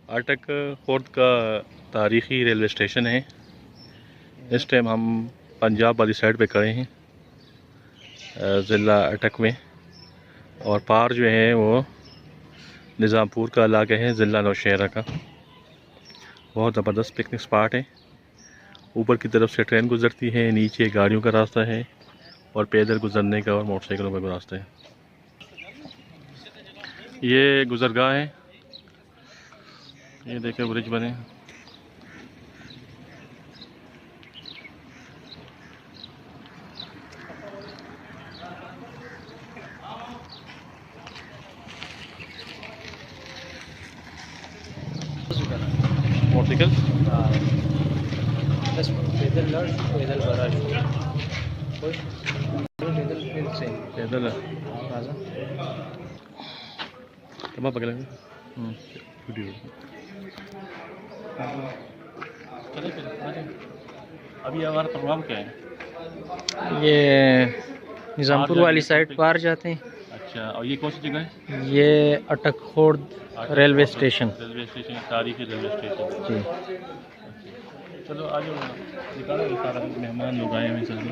अटक खुर्द का तारीख़ी रेलवे स्टेशन है। इस टाइम हम पंजाब वाली साइड पे खड़े हैं, ज़िला अटक में, और पार जो है वो निज़ामपुर का इलाका है, ज़िला नौशहरा का। बहुत ज़बरदस्त पिकनिक स्पॉट है। ऊपर की तरफ से ट्रेन गुज़रती है, नीचे गाड़ियों का रास्ता है और पैदल गुज़रने का और मोटरसाइकिलों का भी रास्ता है। ये गुज़रगाह है, ये देखें ब्रिज बने। मोटरसाइकिल बस पैदल लड़ पैदल बड़ा पैदल फिर से पैदल राजा तब पकड़ेंगे। अभी हमारा प्रोग्राम क्या है? ये निज़ामपुर वाली साइड पार जाते हैं। अच्छा, और ये कौन सी जगह है? ये अटक Khurd railway station. Railway station, तारीखी रेलवे स्टेशन जी। चलो आ जाओ, निकालो, सारा मेहमान लोग आए हैं सभी।